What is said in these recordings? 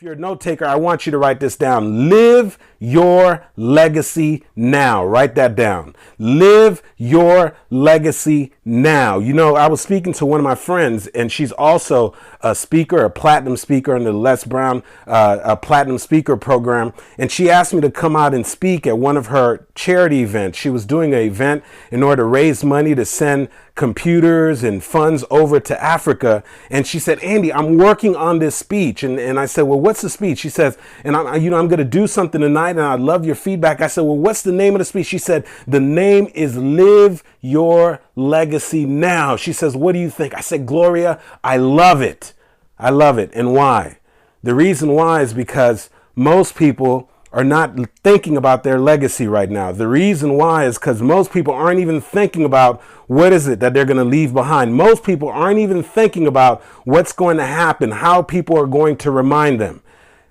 you're a note taker, I want you to write this down. Live your legacy now. Write that down. Live your legacy now. You know, I was speaking to one of my friends, and she's also a speaker, a platinum speaker in the Les Brown a platinum speaker program. And she asked me to come out and speak at one of her charity events. She was doing an event in order to raise money to send computers and funds over to Africa. And she said, Andy, I'm working on this speech. And I said, well, what's the speech? She says, and I'm going to do something tonight and I'd love your feedback. I said, well, what's the name of the speech? She said, the name is Live Your Legacy Now. She says, what do you think? I said, Gloria, I love it. I love it. And why? The reason why is because most people are not thinking about their legacy right now. The reason why is because most people aren't even thinking about what is it that they're going to leave behind. Most people aren't even thinking about what's going to happen, how people are going to remind them.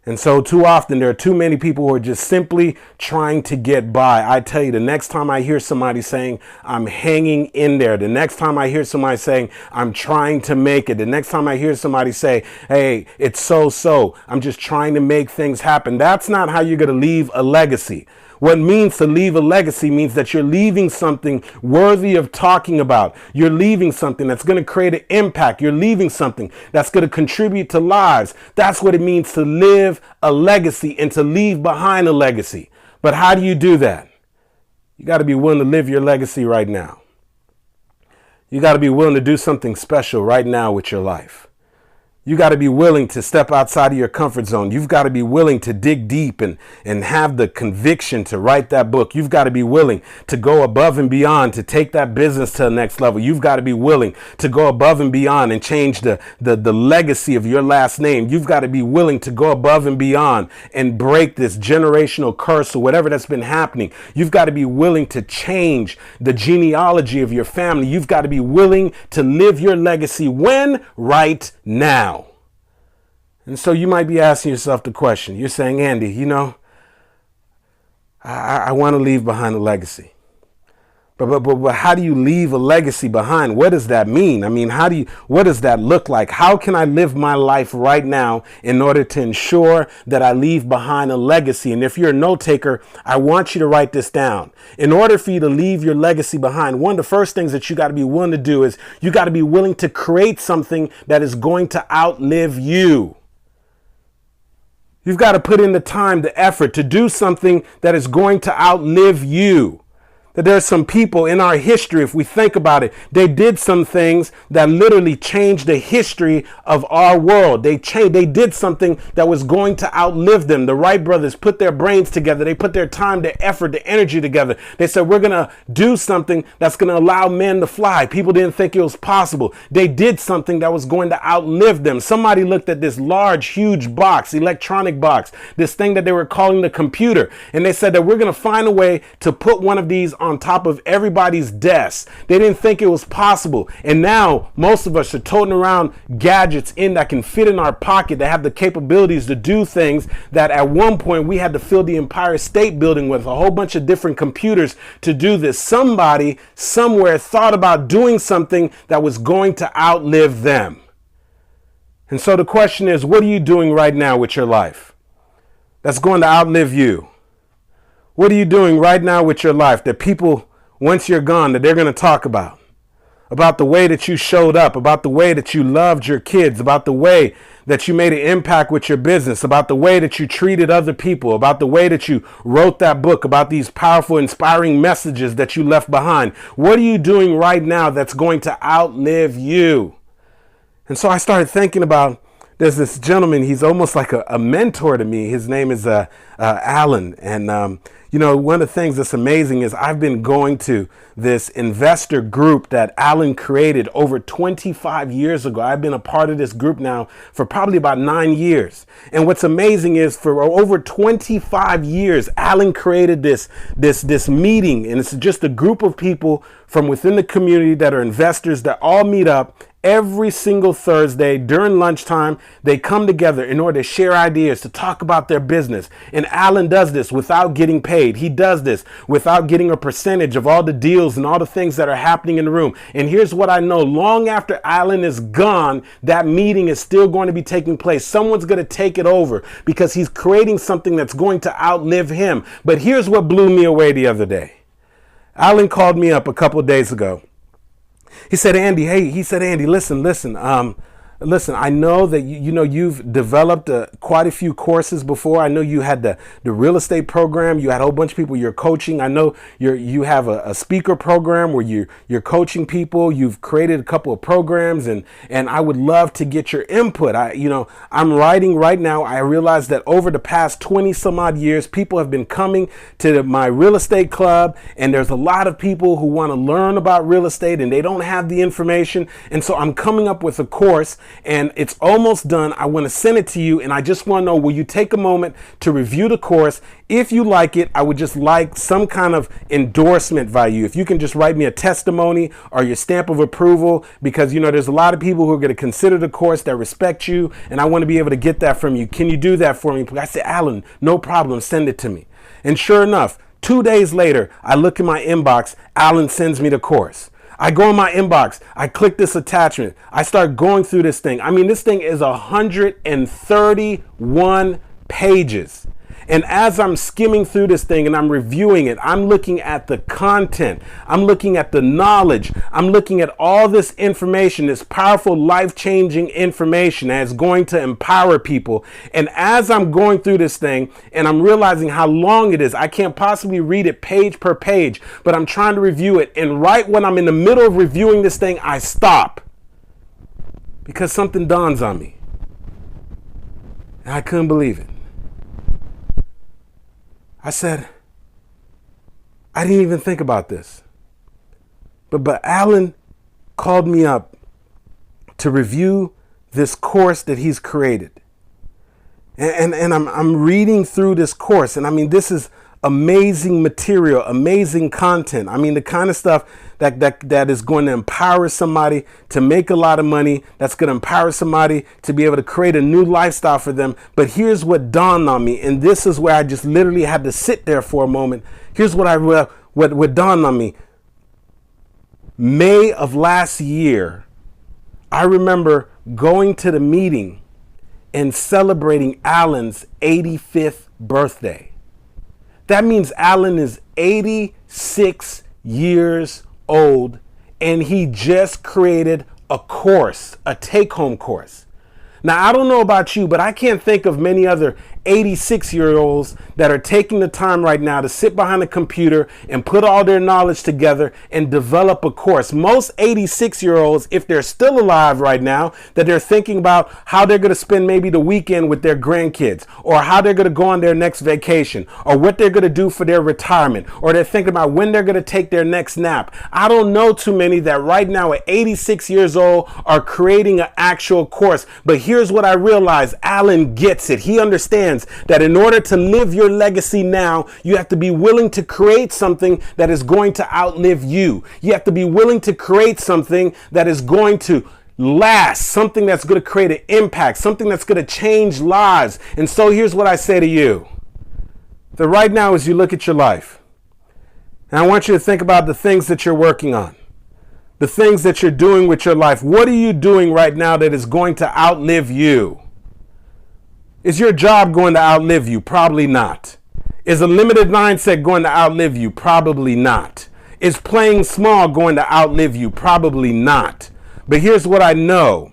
And so too often there are too many people who are just simply trying to get by. I tell you, the next time I hear somebody saying, I'm hanging in there, the next time I hear somebody saying, I'm trying to make it, the next time I hear somebody say, hey, it's so, I'm just trying to make things happen. That's not how you're going to leave a legacy. What it means to leave a legacy means that you're leaving something worthy of talking about. You're leaving something that's going to create an impact. You're leaving something that's going to contribute to lives. That's what it means to live a legacy and to leave behind a legacy. But how do you do that? You got to be willing to live your legacy right now. You got to be willing to do something special right now with your life. You got to be willing to step outside of your comfort zone. You've got to be willing to dig deep and have the conviction to write that book. You've got to be willing to go above and beyond to take that business to the next level. You've got to be willing to go above and beyond and change the legacy of your last name. You've got to be willing to go above and beyond and break this generational curse or whatever that's been happening. You've got to be willing to change the genealogy of your family. You've got to be willing to live your legacy when? Right now. And so you might be asking yourself the question. You're saying, Andy, you know, I want to leave behind a legacy. But how do you leave a legacy behind? What does that mean? I mean, what does that look like? How can I live my life right now in order to ensure that I leave behind a legacy? And if you're a note taker, I want you to write this down. In order for you to leave your legacy behind, one of the first things that you got to be willing to do is you got to be willing to create something that is going to outlive you. You've got to put in the time, the effort to do something that is going to outlive you. That there's some people in our history, if we think about it, they did some things that literally changed the history of our world. They did something that was going to outlive them. The Wright brothers put their brains together. They put their time, their effort, their energy together. They said, we're going to do something that's going to allow men to fly. People didn't think it was possible. They did something that was going to outlive them. Somebody looked at this large, huge box, electronic box, this thing that they were calling the computer. And they said that we're going to find a way to put one of these on top of everybody's desk. They didn't think it was possible. And now most of us are toting around gadgets that can fit in our pocket, that have the capabilities to do things that at one point we had to fill the Empire State Building with a whole bunch of different computers to do this. Somebody somewhere thought about doing something that was going to outlive them. And so the question is, what are you doing right now with your life that's going to outlive you? What are you doing right now with your life that people, once you're gone, that they're going to talk about? About the way that you showed up, about the way that you loved your kids, about the way that you made an impact with your business, about the way that you treated other people, about the way that you wrote that book, about these powerful, inspiring messages that you left behind. What are you doing right now that's going to outlive you? And so I started thinking about, there's this gentleman, he's almost like a mentor to me. His name is Alan. And, you know, one of the things that's amazing is I've been going to this investor group that Alan created over 25 years ago. I've been a part of this group now for probably about 9 years. And what's amazing is for over 25 years, Alan created this meeting. And it's just a group of people from within the community that are investors that all meet up every single Thursday during lunchtime. They come together in order to share ideas, to talk about their business. And Alan does this without getting paid. He does this without getting a percentage of all the deals and all the things that are happening in the room. And here's what I know. Long after Alan is gone, that meeting is still going to be taking place. Someone's going to take it over because he's creating something that's going to outlive him. But here's what blew me away the other day. Alan called me up a couple of days ago. He said, Andy, listen, I know that you've developed quite a few courses before. I know you had the real estate program. You had a whole bunch of people you're coaching. I know you have a speaker program where you're coaching people. You've created a couple of programs, and I would love to get your input. I'm writing right now. I realize that over the past 20 some odd years, people have been coming to my real estate club, and there's a lot of people who want to learn about real estate and they don't have the information. And so I'm coming up with a course, and it's almost done. I want to send it to you, and I just want to know, will you take a moment to review the course? If you like it, I would just like some kind of endorsement by you. If you can just write me a testimony or your stamp of approval, because there's a lot of people who are going to consider the course that respect you, and I want to be able to get that from you. Can you do that for me? I said, Alan, no problem. Send it to me. And sure enough, 2 days later, I look in my inbox. Alan sends me the course. I go in my inbox, I click this attachment, I start going through this thing. I mean, this thing is 131 pages. And as I'm skimming through this thing and I'm reviewing it, I'm looking at the content, I'm looking at the knowledge, I'm looking at all this information, this powerful, life-changing information that's going to empower people. And as I'm going through this thing and I'm realizing how long it is, I can't possibly read it page per page, but I'm trying to review it. And right when I'm in the middle of reviewing this thing, I stop because something dawns on me. And I couldn't believe it. I said, I didn't even think about this. But Alan called me up to review this course that he's created. And I'm reading through this course. And I mean, this is amazing material, amazing content. I mean, the kind of stuff that is going to empower somebody to make a lot of money, that's going to empower somebody to be able to create a new lifestyle for them. But here's what dawned on me, and this is where I just literally had to sit there for a moment. Here's what what dawned on me. May of last year, I remember going to the meeting and celebrating Alan's 85th birthday. That means Alan is 86 years old, and he just created a course, a take-home course. Now, I don't know about you, but I can't think of many other 86-year-olds that are taking the time right now to sit behind a computer and put all their knowledge together and develop a course. Most 86-year-olds, if they're still alive right now, that they're thinking about how they're going to spend maybe the weekend with their grandkids, or how they're going to go on their next vacation, or what they're going to do for their retirement, or they're thinking about when they're going to take their next nap. I don't know too many that right now at 86 years old are creating an actual course. But here's what I realized. Alan gets it. He understands that in order to live your legacy now, you have to be willing to create something that is going to outlive you. You have to be willing to create something that is going to last, something that's going to create an impact, something that's going to change lives. And so here's what I say to you. That right now, as you look at your life, and I want you to think about the things that you're working on, the things that you're doing with your life. What are you doing right now that is going to outlive you? Is your job going to outlive you? Probably not. Is a limited mindset going to outlive you? Probably not. Is playing small going to outlive you? Probably not. But here's what I know.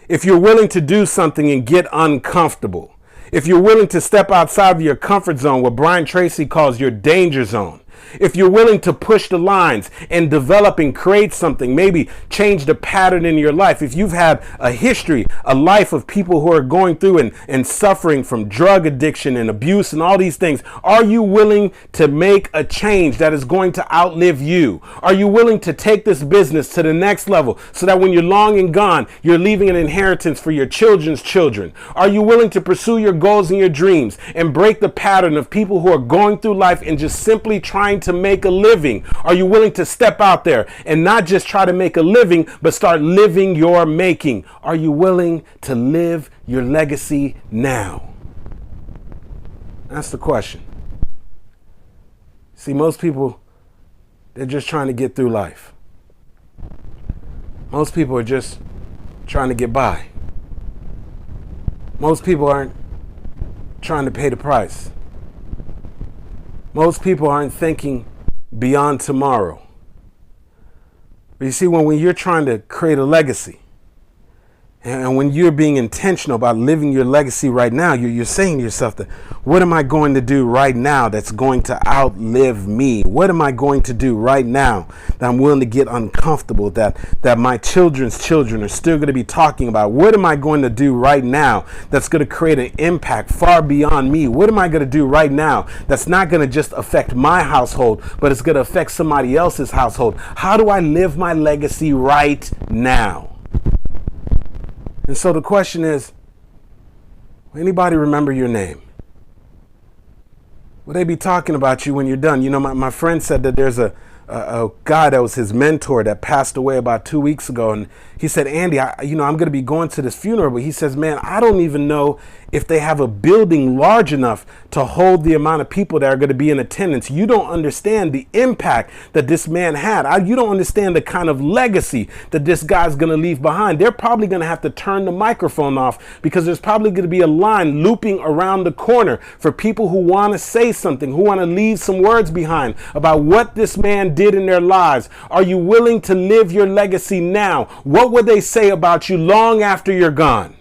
If you're willing to do something and get uncomfortable, if you're willing to step outside of your comfort zone, what Brian Tracy calls your danger zone, if you're willing to push the lines and develop and create something, maybe change the pattern in your life. If you've had a history, a life of people who are going through and suffering from drug addiction and abuse and all these things, are you willing to make a change that is going to outlive you? Are you willing to take this business to the next level so that when you're long and gone, you're leaving an inheritance for your children's children? Are you willing to pursue your goals and your dreams and break the pattern of people who are going through life and just simply trying trying to make a living? Are you willing to step out there and not just try to make a living, but start living your making? Are you willing to live your legacy now? That's the question. See, most people, they're just trying to get through life. Most people are just trying to get by. Most people aren't trying to pay the price. Most people aren't thinking beyond tomorrow. But you see, when you're trying to create a legacy, and when you're being intentional about living your legacy right now, you're saying to yourself that, what am I going to do right now that's going to outlive me? What am I going to do right now that I'm willing to get uncomfortable, that my children's children are still going to be talking about? What am I going to do right now that's going to create an impact far beyond me? What am I going to do right now that's not going to just affect my household, but it's going to affect somebody else's household? How do I live my legacy right now? And so the question is, will anybody remember your name? Will they be talking about you when you're done? You know, my friend said that there's a guy that was his mentor that passed away about 2 weeks ago. And he said, Andy, I'm going to be going to this funeral. But he says, man, I don't even know if they have a building large enough to hold the amount of people that are going to be in attendance. You don't understand the impact that this man had. You don't understand the kind of legacy that this guy's going to leave behind. They're probably going to have to turn the microphone off because there's probably going to be a line looping around the corner for people who want to say something, who want to leave some words behind about what this man did in their lives. Are you willing to live your legacy now? What would they say about you long after you're gone?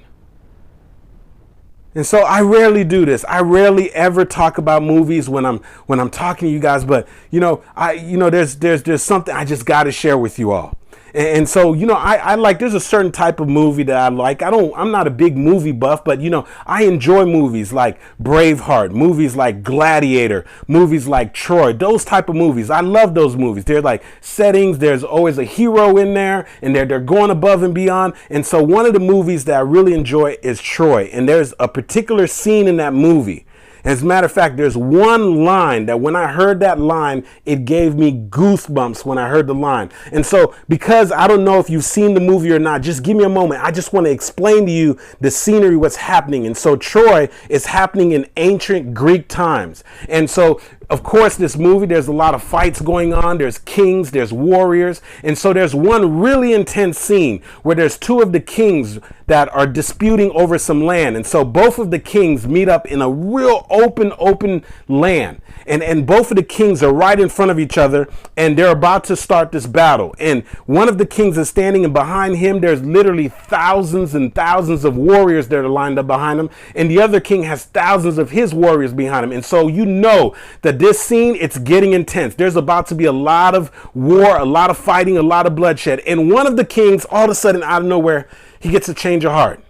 And so I rarely do this. I rarely ever talk about movies when I'm talking to you guys, but there's something I just got to share with you all. And so, I like, there's a certain type of movie that I like. I'm not a big movie buff, but I enjoy movies like Braveheart, movies like Gladiator, movies like Troy, those type of movies. I love those movies. They're like settings. There's always a hero in there and they're going above and beyond. And so one of the movies that I really enjoy is Troy. And there's a particular scene in that movie. As a matter of fact, there's one line that when I heard that line, it gave me goosebumps when I heard the line. And so because I don't know if you've seen the movie or not, just give me a moment. I just want to explain to you the scenery, what's happening. And so Troy is happening in ancient Greek times. And so of course, this movie, there's a lot of fights going on. There's kings, there's warriors. And so there's one really intense scene where there's two of the kings that are disputing over some land. And so both of the kings meet up in a real open land. And both of the kings are right in front of each other and they're about to start this battle. And one of the kings is standing and behind him, there's literally thousands and thousands of warriors that are lined up behind him. And the other king has thousands of his warriors behind him. And so that this scene, it's getting intense. There's about to be a lot of war, a lot of fighting, a lot of bloodshed. And one of the kings, all of a sudden, out of nowhere, he gets a change of heart.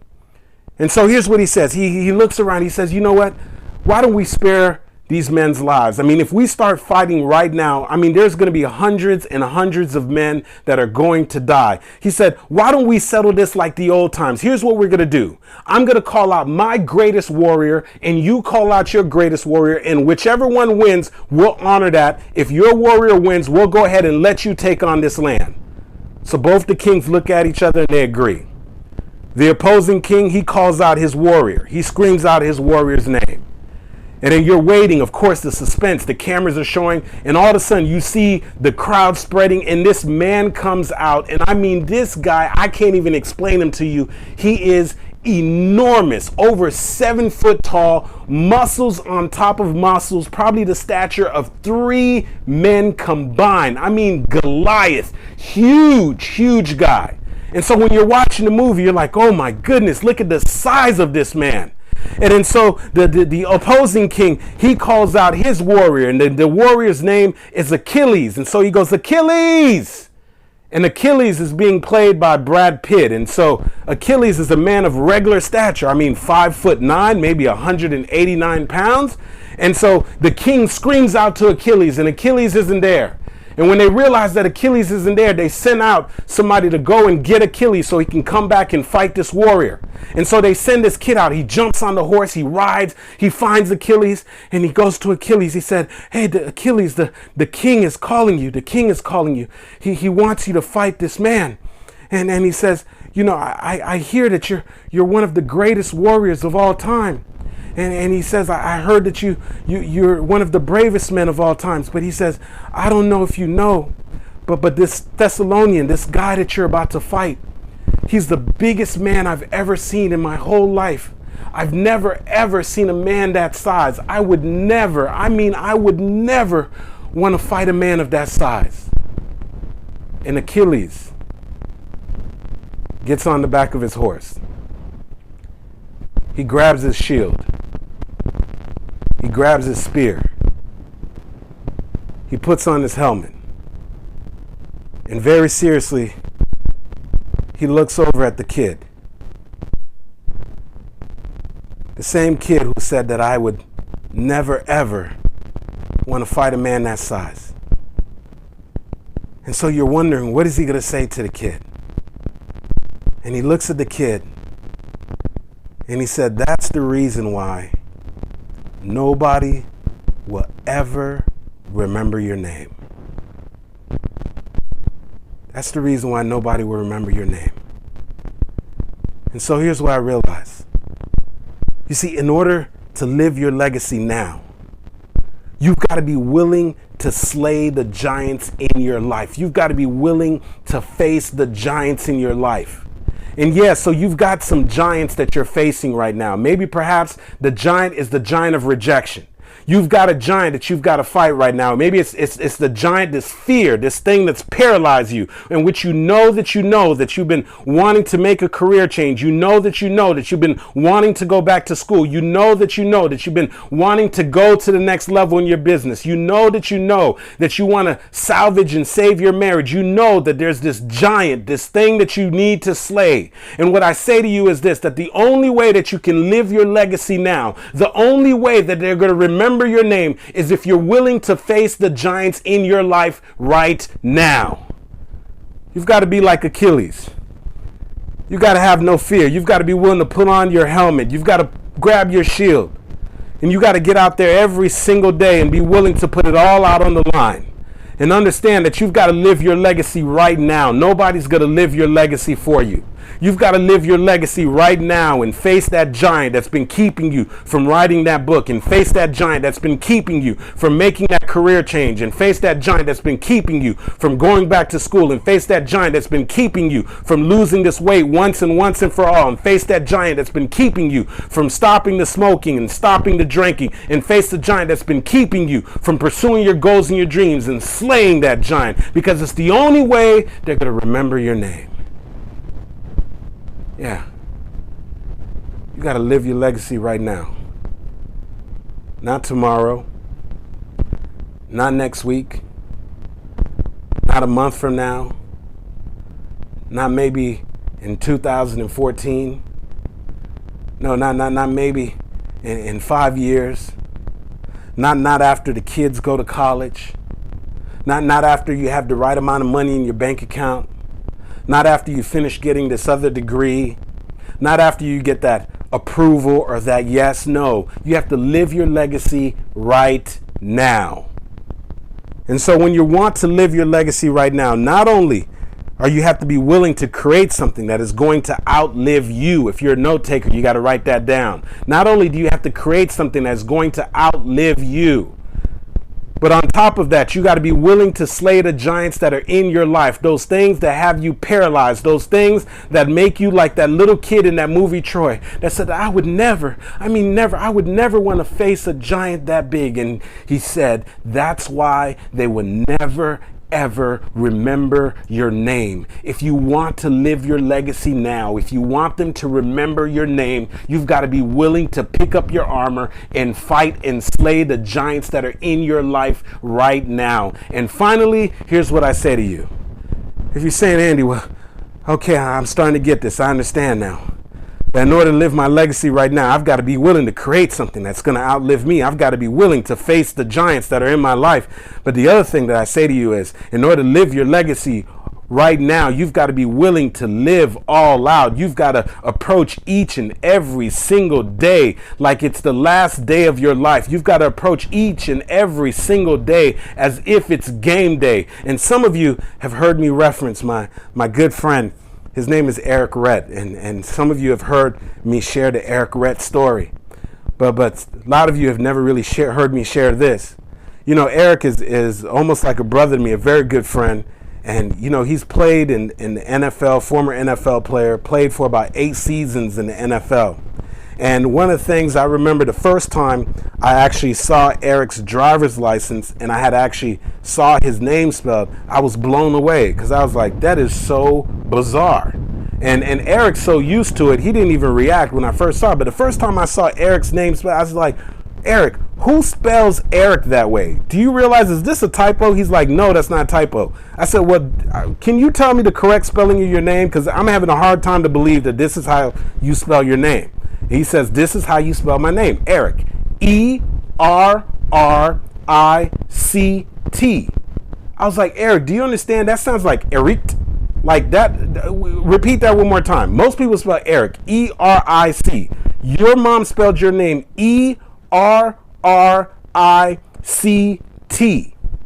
And so here's what he says. He looks around. He says, you know what? Why don't we spare these men's lives? I mean, if we start fighting right now, there's going to be hundreds and hundreds of men that are going to die. He said, why don't we settle this like the old times? Here's what we're going to do. I'm going to call out my greatest warrior and you call out your greatest warrior, and whichever one wins, we'll honor that. If your warrior wins, we'll go ahead and let you take on this land. So both the kings look at each other and they agree. The opposing king, he calls out his warrior. He screams out his warrior's name. And then you're waiting, of course, the suspense, the cameras are showing, and all of a sudden you see the crowd spreading and this man comes out. And this guy, I can't even explain him to you. He is enormous, over 7 foot tall, muscles on top of muscles, probably the stature of 3 men combined. Goliath, huge guy. And so when you're watching the movie, you're like, oh my goodness, look at the size of this man. And then so the opposing king, he calls out his warrior, and the warrior's name is Achilles. And so he goes, Achilles! And Achilles is being played by Brad Pitt. And so Achilles is a man of regular stature. 5'9", maybe 189 pounds. And so the king screams out to Achilles, and Achilles isn't there. And when they realize that Achilles isn't there, they send out somebody to go and get Achilles so he can come back and fight this warrior. And so they send this kid out. He jumps on the horse, he rides, he finds Achilles, and he goes to Achilles. He said, hey, Achilles, the king is calling you. The king is calling you. He wants you to fight this man. And he says, you know, I hear that you're one of the greatest warriors of all time. And he says, I heard that you're one of the bravest men of all times. But he says, I don't know if you know, but this Thessalonian, this guy that you're about to fight, he's the biggest man I've ever seen in my whole life. I've never, ever seen a man that size. I would never want to fight a man of that size. And Achilles gets on the back of his horse. He grabs his shield. He grabs his spear. He puts on his helmet. And very seriously, he looks over at the kid. The same kid who said that I would never, ever want to fight a man that size. And so you're wondering, what is he going to say to the kid? And he looks at the kid and he said, that's the reason why nobody will ever remember your name. That's the reason why nobody will remember your name. And so here's what I realized. You see, in order to live your legacy now, you've got to be willing to slay the giants in your life. You've got to be willing to face the giants in your life. And yeah, so you've got some giants that you're facing right now. Maybe perhaps the giant is the giant of rejection. You've got a giant that you've got to fight right now. Maybe it's the giant, this fear, this thing that's paralyzed you, in which you know that you've been wanting to make a career change. You know that you've been wanting to go back to school. You know that you've been wanting to go to the next level in your business. You know that you want to salvage and save your marriage. You know that there's this giant, this thing that you need to slay. And what I say to you is this, that the only way that you can live your legacy now, the only way that they're going to remember your name is if you're willing to face the giants in your life right now. You've got to be like Achilles. You've got to have no fear. You've got to be willing to put on your helmet. You've got to grab your shield. And you got to get out there every single day and be willing to put it all out on the line. And understand that you've got to live your legacy right now. Nobody's going to live your legacy for you. You've got to live your legacy right now and face that giant that's been keeping you from writing that book, and face that giant that's been keeping you from making that career change, and face that giant that's been keeping you from going back to school, and face that giant that's been keeping you from losing this weight once and for all, and face that giant that's been keeping you from stopping the smoking and stopping the drinking, and face the giant that's been keeping you from pursuing your goals and your dreams, and slaying that giant, because it's the only way they're going to remember your name. Yeah. You got to live your legacy right now. Not tomorrow. Not next week. Not a month from now. Not maybe in 2014. No, not maybe in 5 years. Not after the kids go to college. Not after you have the right amount of money in your bank account. Not after you finish getting this other degree. Not after you get that approval or that yes. No, you have to live your legacy right now. And so when you want to live your legacy right now, not only are you have to be willing to create something that is going to outlive you. If you're a note taker, you got to write that down. Not only do you have to create something that's going to outlive you, but on top of that, you got to be willing to slay the giants that are in your life. Those things that have you paralyzed. Those things that make you like that little kid in that movie Troy that said, I would never want to face a giant that big. And he said, that's why they would never, ever remember your name. If you want to live your legacy now, if you want them to remember your name, you've got to be willing to pick up your armor and fight and slay the giants that are in your life right now. And finally, here's what I say to you. If you're saying, Andy, well, okay, I'm starting to get this. I understand now. That in order to live my legacy right now, I've got to be willing to create something that's going to outlive me. I've got to be willing to face the giants that are in my life. But the other thing that I say to you is, in order to live your legacy right now, you've got to be willing to live all out. You've got to approach each and every single day like it's the last day of your life. You've got to approach each and every single day as if it's game day. And some of you have heard me reference my good friend. His name is Eric Rhett, and some of you have heard me share the Eric Rhett story. But a lot of you have never really heard me share this. You know, Eric is almost like a brother to me, a very good friend. And, you know, he's played in the NFL, former NFL player, played for about 8 seasons in the NFL. And one of the things I remember the first time I actually saw Eric's driver's license and I had actually saw his name spelled, I was blown away because I was like, that is so bizarre. And Eric's so used to it, he didn't even react when I first saw it. But the first time I saw Eric's name spelled, I was like, Eric, who spells Eric that way? Do you realize, is this a typo? He's like, no, that's not a typo. I said, well, can you tell me the correct spelling of your name? Because I'm having a hard time to believe that this is how you spell your name. He says, this is how you spell my name, Eric. E-R-R-I-C-T. I was like, Eric, do you understand? That sounds like Eric. Like that. Repeat that one more time. Most people spell Eric, E-R-I-C. Your mom spelled your name E-R-R-I-C-T.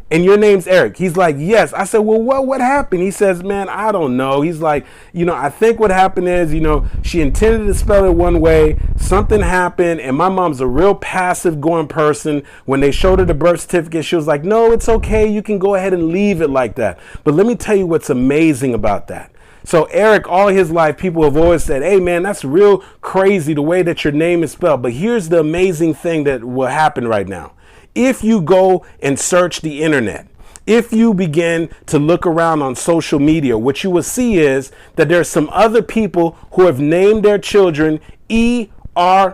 And your name's Eric. He's like, yes. I said, well, what happened? He says, man, I don't know. He's like, you know, I think what happened is, you know, she intended to spell it one way. Something happened. And my mom's a real passive going person. When they showed her the birth certificate, she was like, no, it's okay. You can go ahead and leave it like that. But let me tell you what's amazing about that. So Eric, all his life, people have always said, hey, man, that's real crazy the way that your name is spelled. But here's the amazing thing that will happen right now. If you go and search the internet, if you begin to look around on social media, what you will see is that there are some other people who have named their children E-R-R-I-C-T.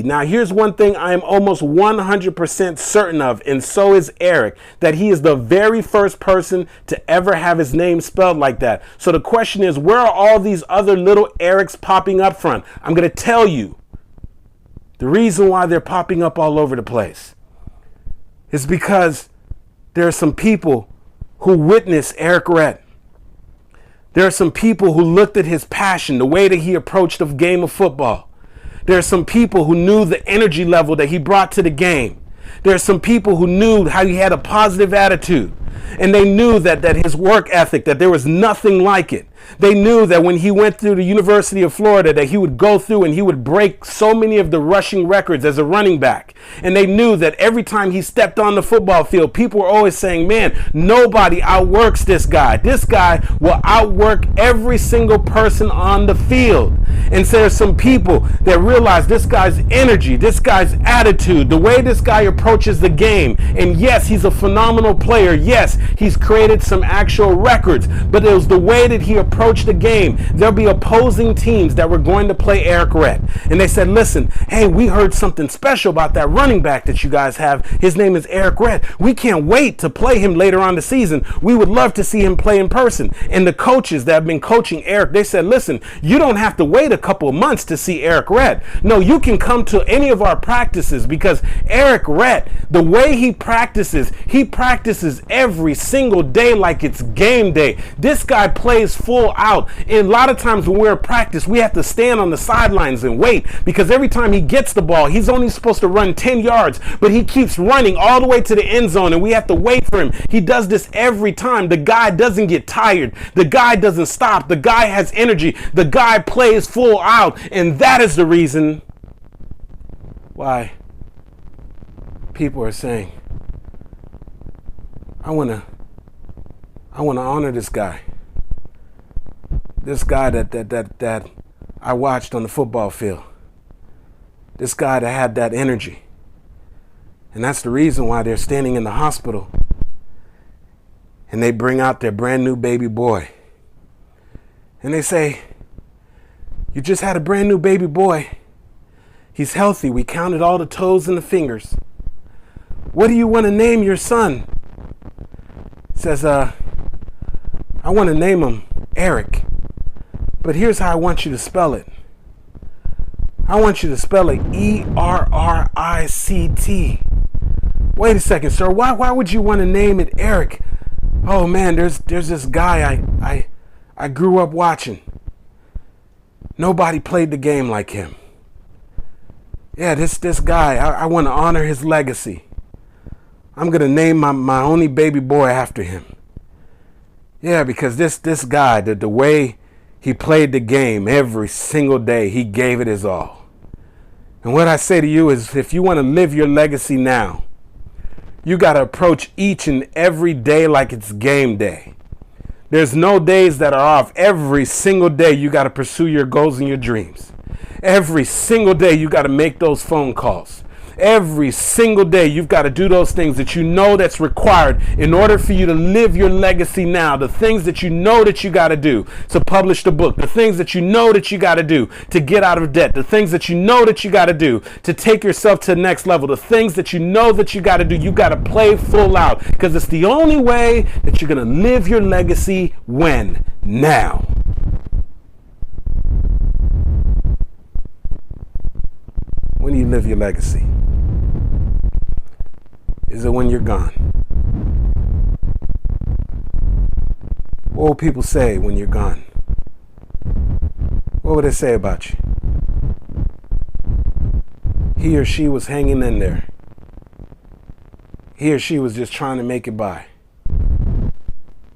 Now, here's one thing I am almost 100% certain of, and so is Eric, that he is the very first person to ever have his name spelled like that. So the question is, where are all these other little Erics popping up from? I'm going to tell you. The reason why they're popping up all over the place is because there are some people who witnessed Eric Rhett. There are some people who looked at his passion, the way that he approached the game of football. There are some people who knew the energy level that he brought to the game. There are some people who knew how he had a positive attitude. And they knew that his work ethic, that there was nothing like it. They knew that when he went through the University of Florida, that he would go through and he would break so many of the rushing records as a running back. And they knew that every time he stepped on the football field, people were always saying, man, nobody outworks this guy. This guy will outwork every single person on the field. And so there's some people that realize this guy's energy, this guy's attitude, the way this guy approaches the game. And yes, he's a phenomenal player. Yes, he's created some actual records, but it was the way that he approached the game. There'll be opposing teams that were going to play Eric Rhett. And they said, listen, hey, we heard something special about that running back that you guys have. His name is Eric Rhett. We can't wait to play him later on the season. We would love to see him play in person. And the coaches that have been coaching Eric, they said, listen, you don't have to wait a couple of months to see Eric Rhett. No, you can come to any of our practices because Eric Rhett, the way he practices every single day like it's game day. This guy plays full out. And a lot of times when we're in practice, we have to stand on the sidelines and wait because every time he gets the ball, he's only supposed to run 10 yards, but he keeps running all the way to the end zone and we have to wait for him. He does this every time. The guy doesn't get tired. The guy doesn't stop. The guy has energy. The guy plays full out. And that is the reason why people are saying, I want to honor this guy. This guy that I watched on the football field. This guy that had that energy. And that's the reason why they're standing in the hospital and they bring out their brand new baby boy. And they say, you just had a brand new baby boy. He's healthy. We counted all the toes and the fingers. What do you want to name your son? Says, I want to name him Eric. But here's how I want you to spell it. I want you to spell it ERRICT. Wait a second, sir. Why would you want to name it Eric? Oh man, there's this guy I grew up watching. Nobody played the game like him. Yeah, this guy, I want to honor his legacy. I'm going to name my only baby boy after him. Yeah, because this guy, the way he played the game every single day, he gave it his all. And what I say to you is, if you want to live your legacy now, you got to approach each and every day like it's game day. There's no days that are off. Every single day you got to pursue your goals and your dreams. Every single day you got to make those phone calls. Every single day you've got to do those things that you know that's required in order for you to live your legacy now. The things that you know that you got to do to publish the book. The things that you know that you got to do to get out of debt. The things that you know that you got to do to take yourself to the next level. The things that you know that you got to do. You got to play full out, because it's the only way that you're going to live your legacy. When? Now. When do you live your legacy? Is it when you're gone? What will people say when you're gone? What would they say about you? He or she was hanging in there. He or she was just trying to make it by.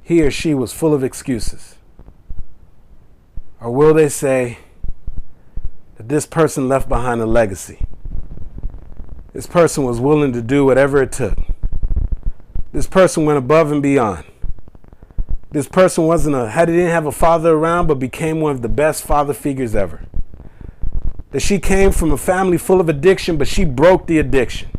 He or she was full of excuses. Or will they say that this person left behind a legacy? This person was willing to do whatever it took. This person went above and beyond. This person didn't have a father around, but became one of the best father figures ever. That she came from a family full of addiction, but she broke the addiction.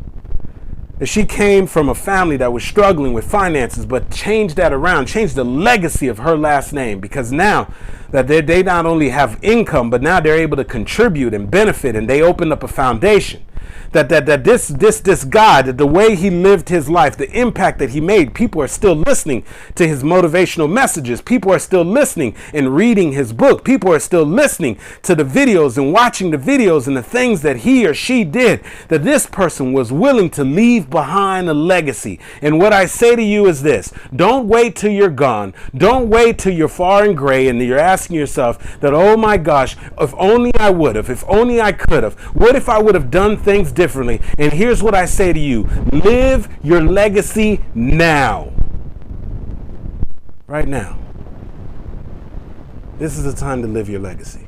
That she came from a family that was struggling with finances, but changed that around, changed the legacy of her last name, because now that they not only have income, but now they're able to contribute and benefit, and they opened up a foundation. That this guy, that the way he lived his life, the impact that he made, people are still listening to his motivational messages. People are still listening and reading his book. People are still listening to the videos and watching the videos and the things that he or she did. That this person was willing to leave behind a legacy. And what I say to you is this: don't wait till you're gone. Don't wait till you're far and gray and you're asking yourself that, oh my gosh, if only I would have, if only I could have, what if I would have done things differently? And here's what I say to you: live your legacy now. Right now. This is the time to live your legacy.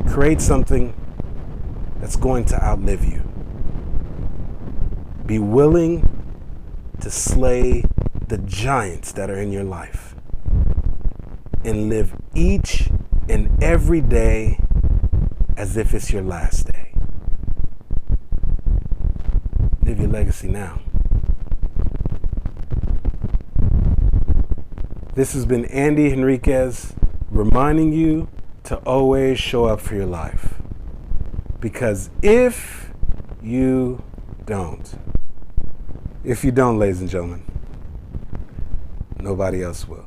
Create something that's going to outlive you. Be willing to slay the giants that are in your life and live each and every day as if it's your last day. Live your legacy now. This has been Andy Henriquez reminding you to always show up for your life. Because if you don't, ladies and gentlemen, nobody else will.